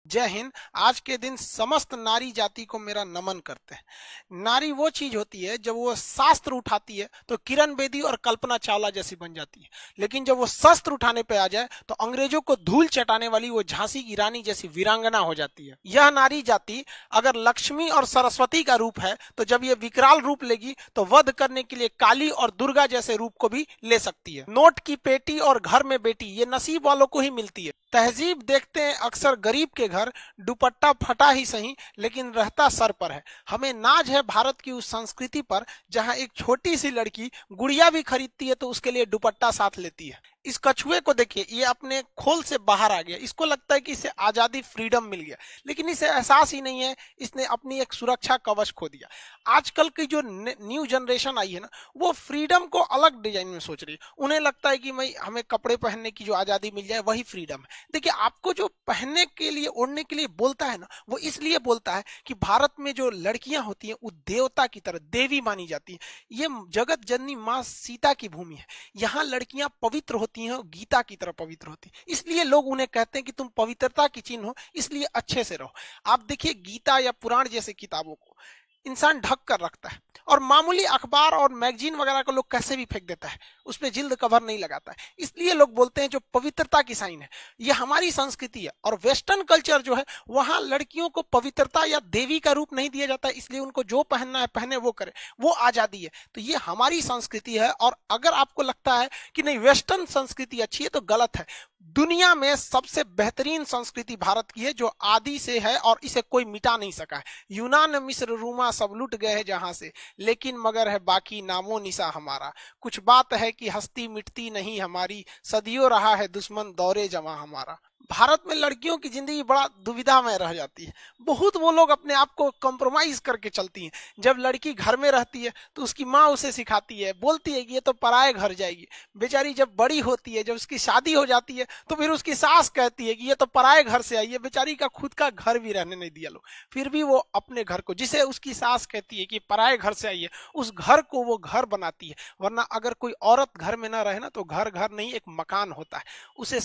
जय हिंद। आज के दिन समस्त नारी जाति को मेरा नमन करते हैं। नारी वो चीज होती है जब वो शास्त्र उठाती है तो किरण बेदी और कल्पना चावला जैसी बन जाती है, लेकिन जब वो शस्त्र उठाने पे आ जाए तो अंग्रेजों को धूल चटाने वाली वो झांसी की रानी जैसी वीरांगना हो जाती है। यह नारी जाति अगर लक्ष्मी और सरस्वती का रूप है तो जब ये विकराल रूप लेगी तो वध करने के लिए काली और दुर्गा जैसे रूप को भी ले सकती है। नोट की पेटी और घर में बेटी ये नसीब वालों को ही मिलती है। तहजीब देखते हैं अक्सर गरीब के घर, दुपट्टा फटा ही सही लेकिन रहता सर पर है। हमें नाज है भारत की उस संस्कृति पर जहां एक छोटी सी लड़की गुड़िया भी खरीदती है तो उसके लिए दुपट्टा साथ लेती है। इस कछुए को देखिए, ये अपने खोल से बाहर आ गया। इसको लगता है कि इसे आजादी, फ्रीडम मिल गया, लेकिन इसे एहसास ही नहीं है इसने अपनी एक सुरक्षा कवच खो दिया। आजकल की जो न्यू जनरेशन आई है ना, वो फ्रीडम को अलग डिजाइन में सोच रही है। उन्हें लगता है कि भाई हमें कपड़े पहनने की जो आजादी मिल जाए वही फ्रीडम है। देखिए, आपको जो पहनने के लिए, ओढ़ने के लिए बोलता है ना, वो इसलिए बोलता है कि भारत में जो लड़कियां होती हैं वो देवता की तरह, देवी मानी जाती है। ये जगत जननी माँ सीता की भूमि है। यहाँ लड़कियां पवित्र होती हैं, गीता की तरह पवित्र होती हैं। इसलिए लोग उन्हें कहते हैं कि तुम पवित्रता की चिन्ह हो, इसलिए अच्छे से रहो। आप देखिए, गीता या पुराण जैसे किताबों को इंसान ढक कर रखता है और मामूली अखबार और मैगजीन वगैरह को लोग कैसे भी फेंक देता है, उस पर जिल्द कवर नहीं लगाता है। इसलिए लोग बोलते हैं जो पवित्रता की साइन है, ये हमारी संस्कृति है। और वेस्टर्न कल्चर जो है, वहां लड़कियों को पवित्रता या देवी का रूप नहीं दिया जाता है, इसलिए उनको जो पहनना है पहने, वो करे, वो आजादी है। तो ये हमारी संस्कृति है। और अगर आपको लगता है कि नहीं वेस्टर्न संस्कृति अच्छी है तो गलत है। दुनिया में सबसे बेहतरीन संस्कृति भारत की है, जो आदि से है और इसे कोई मिटा नहीं सका है। यूनान, मिस्र, रूमा सब लुट गए हैं जहां से, लेकिन मगर है बाकी नामो निशा हमारा। कुछ बात है कि हस्ती मिटती नहीं हमारी, सदियों रहा है दुश्मन दौरे जमा हमारा। भारत में लड़कियों की जिंदगी बड़ा दुविधा में रह जाती है। बहुत वो लोग अपने आप को कॉम्प्रोमाइज करके चलती हैं। जब लड़की घर में रहती है तो उसकी माँ उसे सिखाती है, बोलती है कि ये तो पराए घर जाएगी। बेचारी जब बड़ी होती है, जब उसकी शादी हो जाती है, तो फिर उसकी सास कहती है कि ये तो पराए घर से आई है। बेचारी का खुद का घर भी रहने नहीं दिया लोग, फिर भी वो अपने घर को, जिसे उसकी सास कहती है कि पराए घर से आई है, उस घर को वो घर बनाती है। वरना अगर कोई औरत घर में ना रहे ना, तो घर घर नहीं, एक मकान होता है। उसे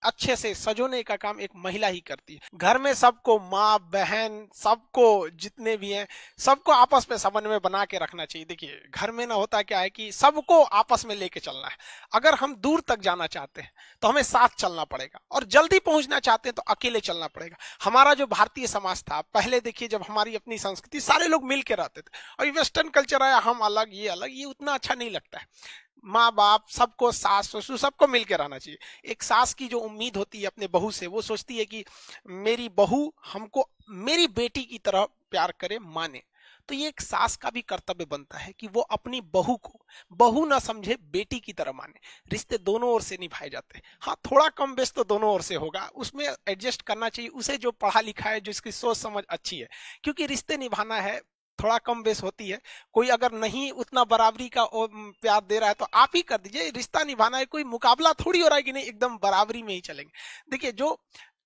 अच्छे से सजोने का काम एक महिला ही करती है। घर में सबको, माँ बहन सबको, जितने भी हैं सबको आपस में समन्वय बना के रखना चाहिए। देखिए, घर में ना होता क्या है कि सबको आपस में लेके चलना है। अगर हम दूर तक जाना चाहते हैं तो हमें साथ चलना पड़ेगा, और जल्दी पहुंचना चाहते हैं तो अकेले चलना पड़ेगा। हमारा जो भारतीय समाज था पहले, देखिए जब हमारी अपनी संस्कृति, सारे लोग मिल के रहते थे। और वेस्टर्न कल्चर आया, हम अलग, ये अलग, ये उतना अच्छा नहीं लगता है। माँ बाप सबको, सास ससुर सबको मिलकर रहना चाहिए। एक सास की जो उम्मीद होती है अपने बहू से, वो सोचती है कि मेरी बहू हमको मेरी बेटी की तरह प्यार करे, माने। तो ये एक सास का भी कर्तव्य बनता है कि वो अपनी बहू को बहू ना समझे, बेटी की तरह माने। रिश्ते दोनों ओर से निभाए जाते हैं। हाँ, थोड़ा कम बेस तो दोनों ओर से होगा, उसमें एडजस्ट करना चाहिए उसे, जो पढ़ा लिखा है, जिसकी सोच समझ अच्छी है। क्योंकि रिश्ते निभाना है, थोड़ा कम बेस होती है। कोई अगर नहीं उतना बराबरी का प्यार दे रहा है तो आप ही कर दीजिए। रिश्ता निभाना है, कोई मुकाबला थोड़ी हो रहा है कि नहीं एकदम बराबरी में ही चलेंगे। देखिए, जो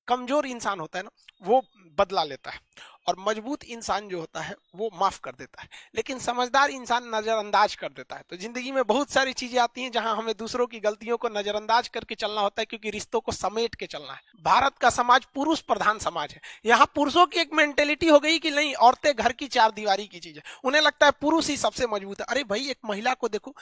कमजोर इंसान होता है ना, वो बदला लेता है, और मजबूत इंसान जो होता है वो माफ कर देता है। लेकिन समझदार इंसान नजरअंदाज कर देता है। तो जिंदगी में बहुत सारी चीजें आती हैं जहां हमें दूसरों की गलतियों को नजरअंदाज करके चलना होता है, क्योंकि रिश्तों को समेट के चलना है। भारत का समाज पुरुष प्रधान समाज है। यहाँ पुरुषों की एक मेंटेलिटी हो गई कि नहीं, औरतें घर की चार दीवारी की चीज है। उन्हें लगता है पुरुष ही सबसे मजबूत है। अरे भाई, एक महिला को देखो,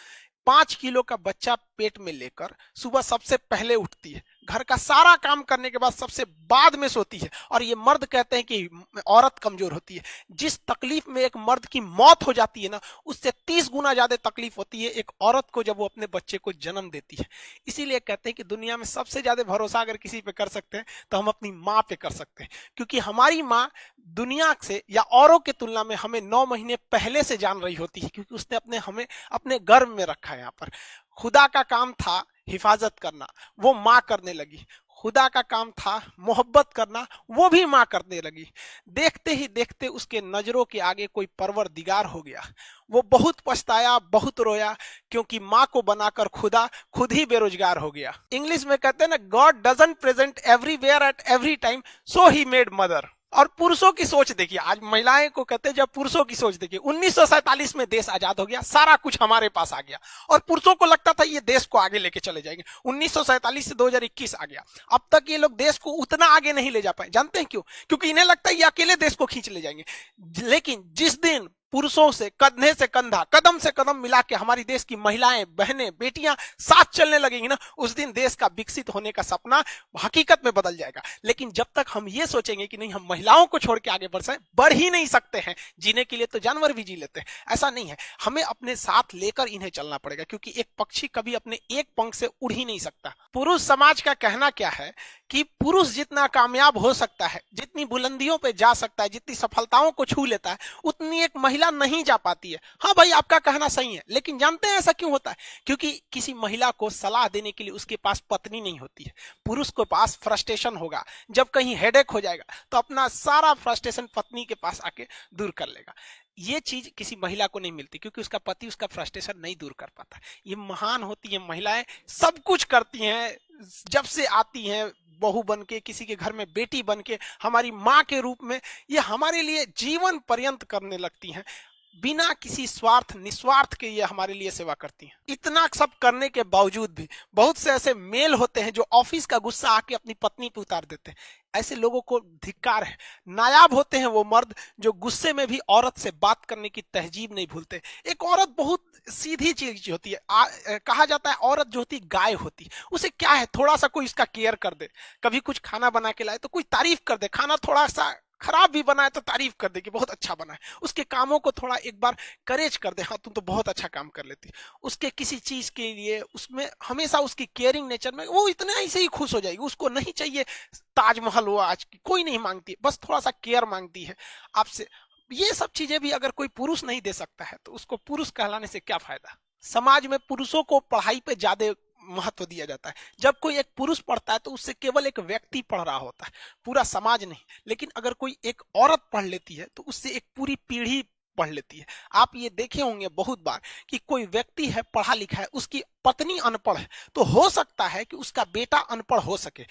5 किलो का बच्चा पेट में लेकर सुबह सबसे पहले उठती है, घर का सारा काम करने के बाद सबसे बाद में सोती है। और ये मर्द कहते हैं कि औरत कमजोर होती है। जिस तकलीफ में एक मर्द की मौत हो जाती है ना, उससे 30 गुना ज्यादा तकलीफ होती है एक औरत को जब वो अपने बच्चे को जन्म देती है। इसीलिए कहते हैं कि दुनिया में सबसे ज्यादा भरोसा अगर किसी पे कर सकते हैं तो हम अपनी माँ पे कर सकते हैं। क्योंकि हमारी माँ दुनिया से या औरों की तुलना में हमें 9 महीने पहले से जान रही होती है, क्योंकि उसने हमें अपने गर्भ में रखा है। यहाँ पर खुदा का काम था हिफाजत करना, वो माँ करने लगी। खुदा का काम था मोहब्बत करना, वो भी माँ करने लगी। देखते ही देखते उसके नजरों के आगे कोई परवरदिगार हो गया। वो बहुत पछताया, बहुत रोया, क्योंकि माँ को बनाकर खुदा खुद ही बेरोजगार हो गया। इंग्लिश में कहते हैं ना, God doesn't present everywhere at every time, so he made mother. और पुरुषों की सोच देखिए, आज महिलाएं को कहते हैं, जब पुरुषों की सोच देखिए, 1947 में देश आजाद हो गया, सारा कुछ हमारे पास आ गया, और पुरुषों को लगता था ये देश को आगे लेके चले जाएंगे। 1947 से 2021 आ गया, अब तक ये लोग देश को उतना आगे नहीं ले जा पाए। जानते हैं क्यों? क्योंकि इन्हें लगता है ये अकेले देश को खींच ले जाएंगे। लेकिन जिस दिन पुरुषों से कंधे से कंधा, कदम से कदम मिला के हमारी देश की महिलाएं, बहनें, बेटियां साथ चलने लगेंगी ना, उस दिन देश का विकसित होने का सपना हकीकत में बदल जाएगा। लेकिन जब तक हम ये सोचेंगे कि नहीं, हम महिलाओं को छोड़ के आगे बढ़ ही नहीं सकते हैं, जीने के लिए तो जानवर भी जी लेते हैं, ऐसा नहीं है। हमें अपने साथ लेकर इन्हें चलना पड़ेगा, क्योंकि एक पक्षी कभी अपने एक पंख से उड़ ही नहीं सकता। पुरुष समाज का कहना क्या है कि पुरुष जितना कामयाब हो सकता है, जितनी बुलंदियों पे जा सकता है, जितनी सफलताओं को छू लेता है, उतनी एक महिला नहीं जा पाती है। हाँ भाई, आपका कहना सही है, लेकिन जानते हैं ऐसा क्यों होता है? क्योंकि किसी महिला को सलाह देने के लिए उसके पास पत्नी नहीं होती है। पुरुष के पास फ्रस्ट्रेशन होगा, जब कहीं हेडेक हो जाएगा तो अपना सारा फ्रस्ट्रेशन पत्नी के पास आके दूर कर लेगा। ये चीज किसी महिला को नहीं मिलती, क्योंकि उसका पति उसका फ्रस्ट्रेशन नहीं दूर कर पाता। ये महान होती है महिलाएं, सब कुछ करती हैं, जब से आती हैं बहू बन के, किसी के घर में बेटी बन के, हमारी माँ के रूप में, ये हमारे लिए जीवन पर्यंत करने लगती हैं, बिना किसी स्वार्थ निस्वार्थ के ये हमारे लिए सेवा करती हैं। इतना सब करने के बावजूद भी बहुत से ऐसे मेल होते हैं जो ऑफिस का गुस्सा आके अपनी पत्नी पे उतार देते हैं। ऐसे लोगों को धिक्कार है। नायाब होते हैं वो मर्द जो गुस्से में भी औरत से बात करने की तहजीब नहीं भूलते। एक औरत बहुत सीधी चीज होती है, कहा जाता है औरत जो होती गाय होती, उसे क्या है, थोड़ा सा कोई इसका केयर कर दे, कभी कुछ खाना बना के लाए तो कोई तारीफ कर दे, खाना थोड़ा सा खराब भी बनाए तो तारीफ कर दे कि बहुत अच्छा बना है, उसके कामों को थोड़ा एक बार करेज कर दे, हाँ तुम तो बहुत अच्छा काम कर लेती, उसके किसी चीज के लिए उसमें हमेशा उसकी केयरिंग नेचर में वो इतना ऐसे ही खुश हो जाएगी। उसको नहीं चाहिए ताजमहल हो, आज की कोई नहीं मांगती, बस थोड़ा सा केयर मांगती है आपसे। ये सब चीजें भी अगर कोई पुरुष नहीं दे सकता है तो उसको पुरुष कहलाने से क्या फायदा? समाज में पुरुषों को पढ़ाई पे ज्यादा महत्व दिया जाता है। जब कोई एक पुरुष पढ़ता है तो उससे केवल एक व्यक्ति पढ़ रहा होता है, पूरा समाज नहीं। लेकिन अगर कोई एक औरत पढ़ लेती है तो उससे एक पूरी पीढ़ी पढ़ लेती है। आप ये देखे होंगे बहुत बार कि कोई व्यक्ति है पढ़ा लिखा है, उसकी पत्नी अनपढ़ है, तो हो सकता है कि उसका बेटा अनपढ़ हो सके,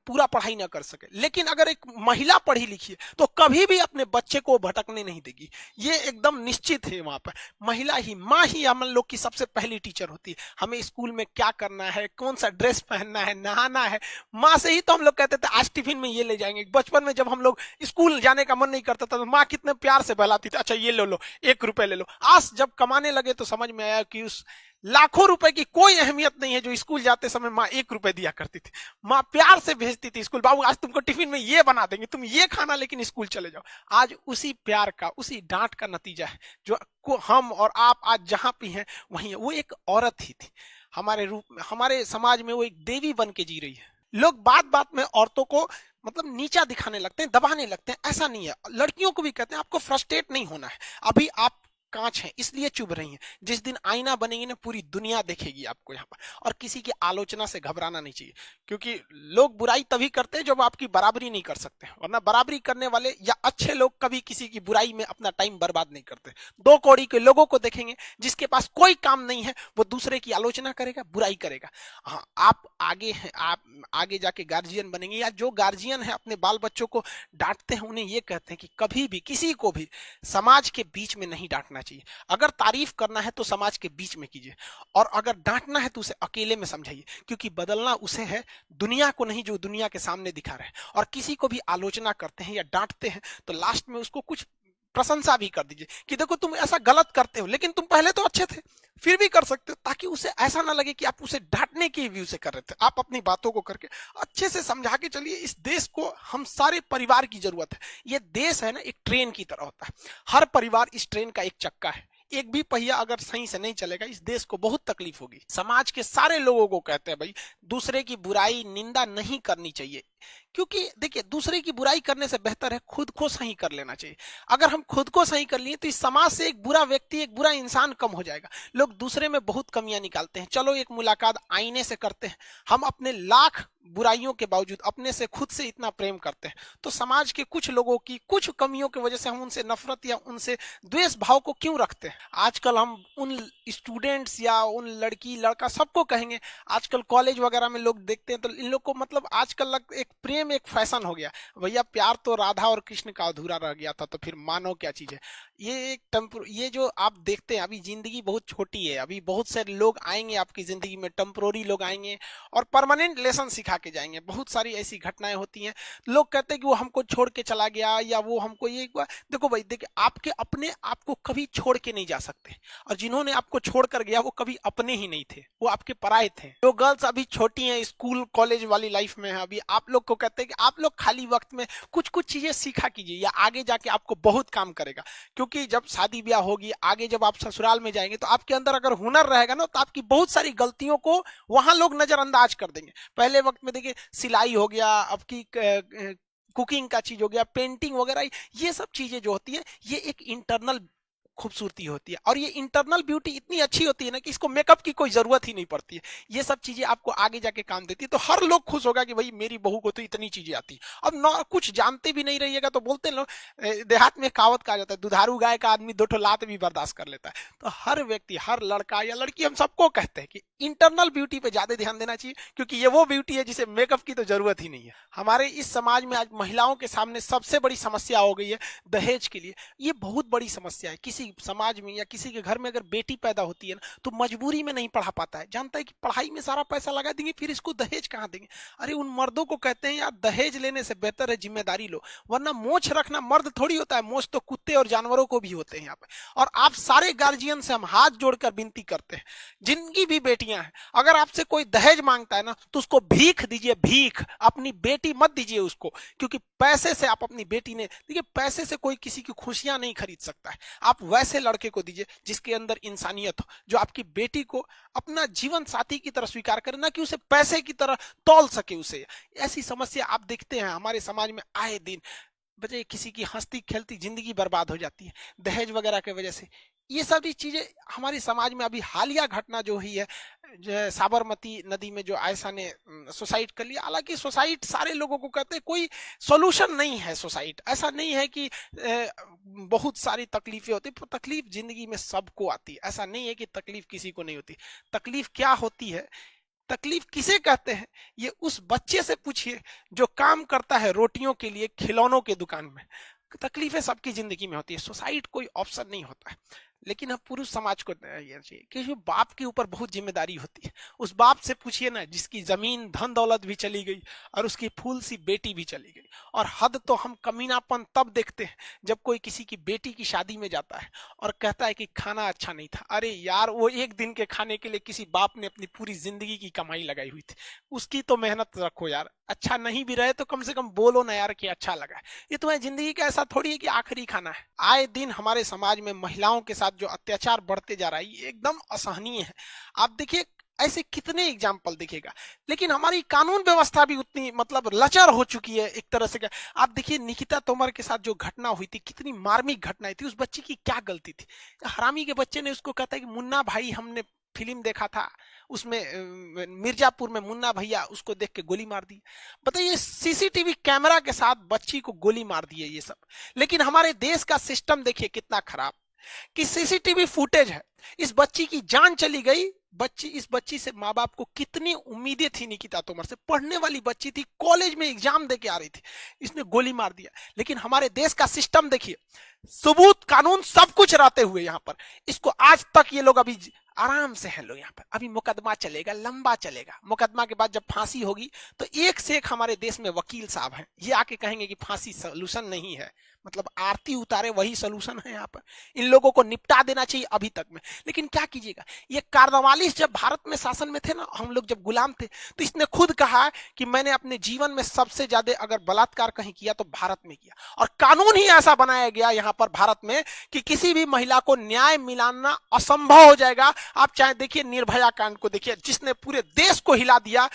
पूरा पढ़ाई ना कर सके। लेकिन अगर एक महिला पढ़ी लिखी है तो कभी भी अपने बच्चे को भटकने नहीं देगी, ये एकदम निश्चित है। वहां पर महिला ही, माँ ही हम लोग की सबसे पहली टीचर होती है। हमें स्कूल में क्या करना है, कौन सा ड्रेस पहनना है, नहाना है, माँ से ही तो हम लोग कहते थे आज टिफिन में ये ले जाएंगे। बचपन में जब हम लोग स्कूल जाने का मन नहीं करता था तो माँ कितने प्यार से बहलाती थी, अच्छा ये ले लो, 1 रुपए ले लो। आज जब कमाने लगे तो समझ में आया कि उस लाखों रुपए की कोई अहमियत नहीं है जो स्कूल जाते समय माँ 1 रुपए दिया करती थी। माँ प्यार से भेजती थी स्कूल, बाबू आज तुमको टिफिन में ये बना देंगे, तुम ये खाना लेकिन स्कूल चले जाओ। आज उसी प्यार का, उसी डांट का नतीजा है जो को हम और आप आज जहां भी हैं वहीं है। वो एक औरत ही थी हमारे रूप में, हमारे समाज में वो एक देवी बन के जी रही है। लोग बात बात में औरतों को मतलब नीचा दिखाने लगते हैं, दबाने लगते हैं। ऐसा नहीं है। लड़कियों को भी कहते हैं आपको फ्रस्ट्रेट नहीं होना है, अभी आप कांच है इसलिए चुभ रही हैं। जिस दिन आईना बनेगी ना पूरी दुनिया देखेगी आपको यहाँ पर। और किसी की आलोचना से घबराना नहीं चाहिए, क्योंकि लोग बुराई तभी करते हैं जब आपकी बराबरी नहीं कर सकते, वरना बराबरी करने वाले या अच्छे लोग कभी किसी की बुराई में अपना टाइम बर्बाद नहीं करते। 2 कौड़ी के लोगों को देखेंगे जिसके पास कोई काम नहीं है, वो दूसरे की आलोचना करेगा, बुराई करेगा। हाँ, आप आगे हैं, आप आगे जाके गार्जियन बनेंगे, या जो गार्जियन है अपने बाल बच्चों को डांटते हैं, उन्हें ये कहते हैं कि कभी भी किसी को भी समाज के बीच में नहीं डांटना चाहिए। अगर तारीफ करना है तो समाज के बीच में कीजिए, और अगर डांटना है तो उसे अकेले में समझाइए, क्योंकि बदलना उसे है, दुनिया को नहीं जो दुनिया के सामने दिखा रहे हैं। और किसी को भी आलोचना करते हैं या डांटते हैं तो लास्ट में उसको कुछ प्रशंसा भी कर दीजिए कि देखो तुम ऐसा गलत करते हो लेकिन तुम पहले तो अच्छे थे, फिर भी कर सकते हो, ताकि उसे ऐसा ना लगे कि आप उसे डांटने के व्यू से कर रहे थे। आप अपनी बातों को करके अच्छे से समझा के चलिए। इस देश को हम सारे परिवार की जरूरत है। ये देश है ना एक ट्रेन की तरह होता है, हर परिवार इस ट्रेन का एक चक्का है। एक भी पहिया अगर सही से नहीं चलेगा इस देश को बहुत तकलीफ होगी। समाज के सारे लोगों को कहते हैं भाई दूसरे की बुराई निंदा नहीं करनी चाहिए, क्योंकि देखिए दूसरे की बुराई करने से बेहतर है खुद को सही कर लेना चाहिए। अगर हम खुद को सही कर लिए तो इस समाज से एक बुरा व्यक्ति, एक बुरा इंसान कम हो जाएगा। लोग दूसरे में बहुत कमियां निकालते हैं, चलो एक मुलाकात आईने से करते हैं। हम अपने लाख बुराइयों के बावजूद अपने से खुद से इतना प्रेम करते हैं, तो समाज के कुछ लोगों की कुछ कमियों की वजह से हम उनसे नफरत या उनसे द्वेष भाव को क्यों रखते हैं? आजकल हम उन स्टूडेंट्स या उन लड़की लड़का सबको कहेंगे, आजकल कॉलेज वगैरह में लोग देखते हैं तो इन लोग को मतलब आजकल एक एक प्रेम एक फैशन हो गया। भैया प्यार तो राधा और कृष्ण का अधूरा रह गया था, तो फिर मानो क्या चीज है। ये एक ये जो आप देखते हैं, अभी जिंदगी बहुत छोटी है, अभी बहुत से लोग आएंगे आपकी जिंदगी में, टेम्पोररी लोग आएंगे और परमानेंट लेसन सिखा के जाएंगे। बहुत सारी ऐसी घटनाएं होती हैं, लोग कहते हैं कि वो हमको छोड़ के चला गया या वो हमको ये हुआ। देखो भाई, देखिए आपके अपने आप को कभी छोड़ के नहीं जा सकते, और जिन्होंने आपको छोड़ कर गया वो कभी अपने ही नहीं थे, वो आपके पराये थे। जो गर्ल्स अभी छोटी हैं, स्कूल कॉलेज वाली लाइफ में है, अभी आप लोग को कहते हैं कि आप लोग खाली वक्त में कुछ कुछ चीजें सीखा कीजिए, या आगे जाके आपको बहुत काम करेगा। क्योंकि जब शादी ब्याह होगी, आगे जब आप ससुराल में जाएंगे, तो आपके अंदर अगर हुनर रहेगा ना, तो आपकी बहुत सारी गलतियों को वहां लोग नजरअंदाज कर देंगे। पहले वक्त में देखिए, सिलाई हो गया, आपकी कुकिंग का चीज हो गया, पेंटिंग वगैरह, ये सब चीजें जो होती है, ये एक इंटरनल खूबसूरती होती है, और ये इंटरनल ब्यूटी इतनी अच्छी होती है ना कि इसको मेकअप की कोई जरूरत ही नहीं पड़ती है। ये सब चीजें आपको आगे जाके काम देती है। तो हर लोग खुश होगा कि भाई मेरी बहू को तो इतनी चीजें आती है। अब ना कुछ जानते भी नहीं रहिएगा तो बोलते लोग, देहात में कहावत कहा जाता है, दुधारू गाय का आदमी दो ठो लात भी बर्दाश्त कर लेता है। तो हर व्यक्ति, हर लड़का या लड़की, हम सबको कहते हैं कि इंटरनल ब्यूटी पे ज्यादा ध्यान देना चाहिए, क्योंकि ये वो ब्यूटी है जिसे मेकअप की तो जरूरत ही नहीं है। हमारे इस समाज में आज महिलाओं के सामने सबसे बड़ी समस्या हो गई है दहेज के लिए। ये बहुत बड़ी समस्या है। किसी समाज में या किसी के घर में अगर बेटी पैदा होती है ना, तो मजबूरी में नहीं पढ़ा पाता है, जानता है कि पढ़ाई में सारा पैसा लगा देंगे, फिर इसको दहेज कहां देंगे। अरे उन मर्दों को कहते हैं यार, दहेज लेने से बेहतर है जिम्मेदारी लो, वरना मोछ रखना मर्द थोड़ी होता है, मोछ तो कुत्ते और जानवरों को भी होते हैं यहाँ पे। और आप सारे गार्जियन से हम हाथ जोड़कर विनती करते हैं, जिनकी भी बेटियां हैं, अगर आपसे कोई दहेज मांगता है ना, तो उसको भीख दीजिए, भीख। अपनी बेटी मत दीजिए उसको, क्योंकि पैसे से आप अपनी बेटी ने, देखिए पैसे से कोई किसी की खुशियां नहीं खरीद सकता है। आप वैसे लड़के को दीजिए जिसके अंदर इंसानियत हो, जो आपकी बेटी को अपना जीवन साथी की तरह स्वीकार करे, ना कि उसे पैसे की तरह तौल सके उसे। ऐसी समस्या आप देखते हैं हमारे समाज में आए दिन। बच्चे किसी की हंसती खेलती जिंदगी बर्बाद हो जाती है दहेज वगैरह की वजह से। ये सारी चीजें हमारे समाज में अभी हालिया घटना जो हुई है, साबरमती नदी में जो आयशा ने सुसाइड कर लिया। हालांकि सुसाइड सारे लोगों को कहते हैं, कोई सोल्यूशन नहीं है सुसाइड। ऐसा नहीं है कि बहुत सारी तकलीफें होती, तकलीफ जिंदगी में सबको आती है। ऐसा नहीं है कि तकलीफ किसी को नहीं होती। तकलीफ क्या होती है, तकलीफ किसे कहते हैं, ये उस बच्चे से पूछिए जो काम करता है रोटियों के लिए खिलौनों के दुकान में। तकलीफें सबकी जिंदगी में होती है, सुसाइड कोई ऑप्शन नहीं होता है। लेकिन अब पुरुष समाज को ये चाहिए कि बाप के ऊपर बहुत जिम्मेदारी होती है। उस बाप से पूछिए ना जिसकी जमीन धन दौलत भी चली गई और उसकी फूल सी बेटी भी चली गई। और हद तो हम कमीनापन तब देखते हैं जब कोई किसी की बेटी की शादी में जाता है और कहता है कि खाना अच्छा नहीं था। अरे यार, वो एक दिन के खाने के लिए किसी बाप ने अपनी पूरी जिंदगी की कमाई लगाई हुई थी, उसकी तो मेहनत रखो यार। अच्छा नहीं भी रहे तो कम से कम बोलो ना यार कि अच्छा लगा। ये तुम्हारी जिंदगी का ऐसा थोड़ी है कि आखिरी खाना है। आए दिन हमारे समाज में महिलाओं के साथ जो अत्याचार बढ़ते जा रहा है, ये एकदम असहनीय है। आप देखिए ऐसे कितने एग्जाम्पल दिखेगा। लेकिन हमारी कानून व्यवस्था भी उतनी मतलब लचर हो चुकी है एक तरह से। आप देखिए निकिता तोमर के साथ जो घटना हुई थी, कितनी मार्मिक घटना थी। उस बच्ची की क्या गलती थी? हरामी के बच्चे ने उसको कहता है कि मुन्ना भाई, हमने फिल्म देखा था, उसमें मिर्जापुर में मुन्ना भैया, उसको देख के गोली मार दी। बताइए, सीसीटीवी कैमरा के साथ बच्ची को गोली मार दी है ये सब। लेकिन हमारे देश का सिस्टम देखिए कितना खराब कि सीसीटीवी फुटेज है, इस बच्ची की जान चली गई। इस बच्ची से माँ बाप को कितनी उम्मीदें थी। निकिता तोमर से पढ़ने वाली बच्ची थी, कॉलेज में एग्जाम दे के आ रही थी, इसने गोली मार दिया। लेकिन हमारे देश का सिस्टम देखिए, सबूत कानून सब कुछ रहते हुए यहाँ पर इसको आज तक ये लोग अभी आराम से हैं लोग यहाँ पर। अभी मुकदमा चलेगा, लंबा चलेगा। मुकदमा के बाद जब फांसी होगी तो एक से एक हमारे देश में वकील साहब हैं, ये आके कहेंगे कि फांसी सोल्यूशन नहीं है, मतलब आरती उतारे वही सोल्यूशन है। यहाँ पर इन लोगों को निपटा देना चाहिए अभी तक में। लेकिन क्या कीजिएगा, ये कार्नवालिस जब भारत में शासन में थे ना, हम लोग जब गुलाम थे, तो इसने खुद कहा कि मैंने अपने जीवन में सबसे ज्यादा अगर बलात्कार कहीं किया तो भारत में किया। और कानून ही ऐसा बनाया गया यहाँ पर भारत में कि किसी भी महिला को न्याय मिलाना असंभव हो जाएगा। आप चाहे देखिए निर्भया कांड को देखिए, जिसने पूरे देश को हिला दिया।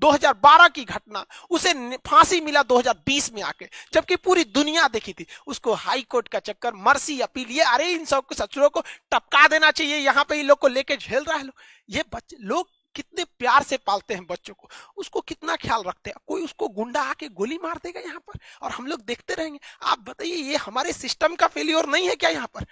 2012 की घटना, उसे फांसी मिला 2020 में आके, जबकि पूरी दुनिया देखी थी। उसको हाई कोर्ट का चक्कर, मर्सी अपील, ये अरे इन सब सचुरों को टपका देना चाहिए। यहाँ पे इन लोग को लेके झेल रहा है। ये बच्चे लोग कितने प्यार से पालते हैं बच्चों को, उसको कितना ख्याल रखते हैं। कोई उसको गुंडा आके गोली मार देगा यहाँ पर और हम लोग देखते रहेंगे। आप बताइए, ये हमारे सिस्टम का फेलियर नहीं है क्या यहाँ पर?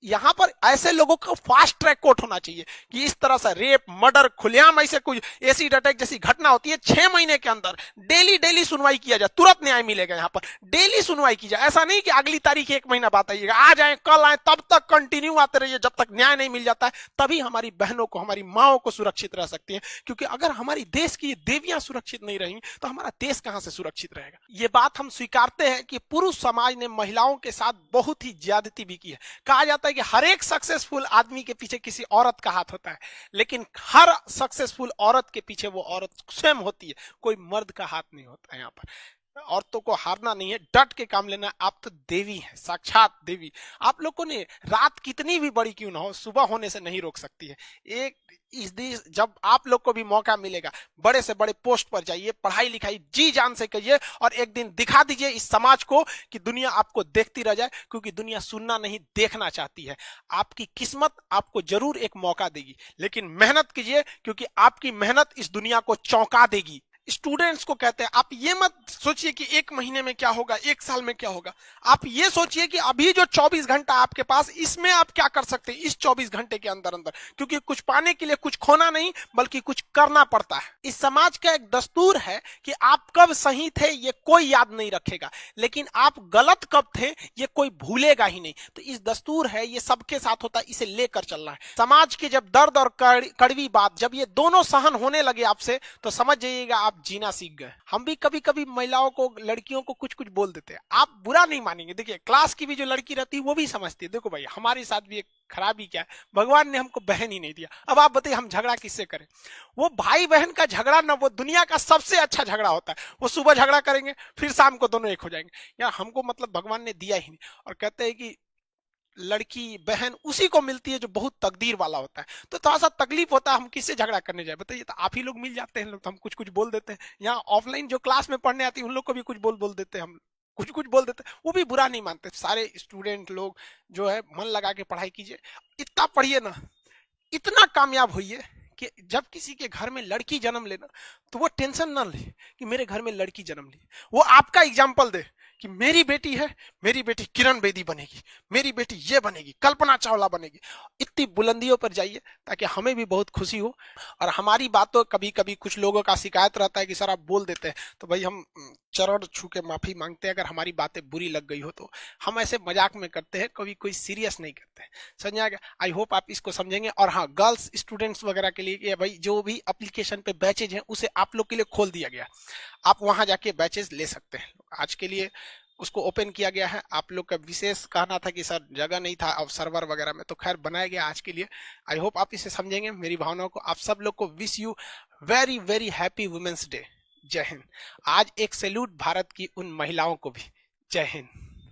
यहाँ पर ऐसे लोगों को फास्ट ट्रैक कोर्ट होना चाहिए कि इस तरह से रेप, मर्डर, खुलेआम ऐसे कोई एसिड अटैक जैसी घटना होती है 6 महीने के अंदर डेली डेली सुनवाई किया जाए, तुरंत न्याय मिलेगा। यहाँ पर डेली सुनवाई की जाए, ऐसा नहीं कि अगली तारीख 1 महीना बाद आइएगा, आज आए कल आए, तब तक कंटिन्यू आते रहिए जब तक न्याय नहीं मिल जाता है। तभी हमारी बहनों को, हमारी माओ को सुरक्षित रह सकती है, क्योंकि अगर हमारी देश की देवियां सुरक्षित नहीं रहेंगी तो हमारा देश कहां से सुरक्षित रहेगा। ये बात हम स्वीकारते हैं कि पुरुष समाज ने महिलाओं के साथ बहुत ही ज्यादती भी की है। कहा जाता है कि हर एक सक्सेसफुल आदमी के पीछे किसी औरत का हाथ होता है, लेकिन हर सक्सेसफुल औरत के पीछे वो औरत स्वयं होती है, कोई मर्द का हाथ नहीं होता है। यहाँ पर औरतों को हारना नहीं है, डट के काम लेना है। आप तो देवी हैं, साक्षात देवी। आप लोगों ने रात कितनी भी बड़ी क्यों ना हो, सुबह होने से नहीं रोक सकती है। एक इस दिन जब आप लोग को भी मौका मिलेगा, बड़े से बड़े पोस्ट पर जाइए, पढ़ाई लिखाई जी जान से करिए, और एक दिन दिखा दीजिए इस समाज को कि दुनिया आपको देखती रह जाए, क्योंकि दुनिया सुनना नहीं देखना चाहती है। आपकी किस्मत आपको जरूर एक मौका देगी, लेकिन मेहनत कीजिए, क्योंकि आपकी मेहनत इस दुनिया को चौंका देगी। स्टूडेंट्स को कहते हैं, आप ये मत सोचिए कि 1 महीने में क्या होगा, 1 साल में क्या होगा। आप ये सोचिए कि अभी जो 24 घंटा आपके पास, इसमें आप क्या कर सकते हैं इस 24 घंटे के अंदर अंदर, क्योंकि कुछ पाने के लिए कुछ खोना नहीं बल्कि कुछ करना पड़ता है। इस समाज का एक दस्तूर है कि आप कब सही थे ये कोई याद नहीं रखेगा, लेकिन आप गलत कब थे ये कोई भूलेगा ही नहीं। तो इस दस्तूर है, ये सबके साथ होता है, इसे लेकर चलना है। समाज के जब दर्द और कड़वी बात जब ये दोनों सहन होने लगे आपसे, तो समझ जाइएगा आप जीना सीख गए। हम भी कभी कभी महिलाओं को, लड़कियों को कुछ कुछ बोल देते हैं, आप बुरा नहीं मानेंगे। देखिए, क्लास की भी जो लड़की रहती है वो भी समझती है, देखो भाई हमारे साथ भी एक खराबी क्या है, भगवान ने हमको बहन ही नहीं दिया। अब आप बताइए हम झगड़ा किससे करें। वो भाई बहन का झगड़ा ना, वो दुनिया का सबसे अच्छा झगड़ा होता है। वो सुबह झगड़ा करेंगे, फिर शाम को दोनों एक हो जाएंगे। यार हमको मतलब भगवान ने दिया ही नहीं। और कहते हैं कि लड़की बहन उसी को मिलती है जो बहुत तकदीर वाला होता है। तो थोड़ा सा तकलीफ होता है, हम किससे झगड़ा करने जाए बताइए। तो आप ही लोग मिल जाते हैं लोग, तो हम कुछ कुछ बोल देते हैं। यहाँ ऑफलाइन जो क्लास में पढ़ने आती है उन लोग को भी कुछ बोल बोल देते हैं, हम कुछ कुछ बोल देते हैं, वो भी बुरा नहीं मानते। सारे स्टूडेंट लोग जो है मन लगा के पढ़ाई कीजिए, इतना पढ़िए ना, इतना कामयाब होइए कि जब किसी के घर में लड़की जन्म लेना तो वो टेंशन ना ले कि मेरे घर में लड़की जन्म ली। वो आपका एग्जाम्पल दे कि मेरी बेटी है, मेरी बेटी किरण बेदी बनेगी, मेरी बेटी ये बनेगी, कल्पना चावला बनेगी। इतनी बुलंदियों पर जाइए ताकि हमें भी बहुत खुशी हो। और हमारी बातों, कभी कभी कुछ लोगों का शिकायत रहता है कि सर आप बोल देते हैं, तो भाई हम चरण छू के माफी मांगते हैं अगर हमारी बातें बुरी लग गई हो तो। हम ऐसे मजाक में करते हैं, कभी कोई सीरियस नहीं करते। समझ आ गया? आई होप आप इसको समझेंगे। और हाँ, गर्ल्स स्टूडेंट्स वगैरह के लिए भाई जो भी एप्लीकेशन पे बैचेज हैं उसे आप लोग के लिए खोल दिया गया, आप वहां जाके बैचेज ले सकते हैं। आज के लिए उसको ओपन किया गया है। आप लोग का विशेष कहना था कि सर जगह नहीं था अब सर्वर वगैरह में, तो खैर बनाया गया आज के लिए। आई होप आप इसे समझेंगे मेरी भावनाओं को। आप सब लोग को wish you very very happy women's day. जय हिंद। आज एक सैल्यूट भारत की उन महिलाओं को भी। जय हिंद।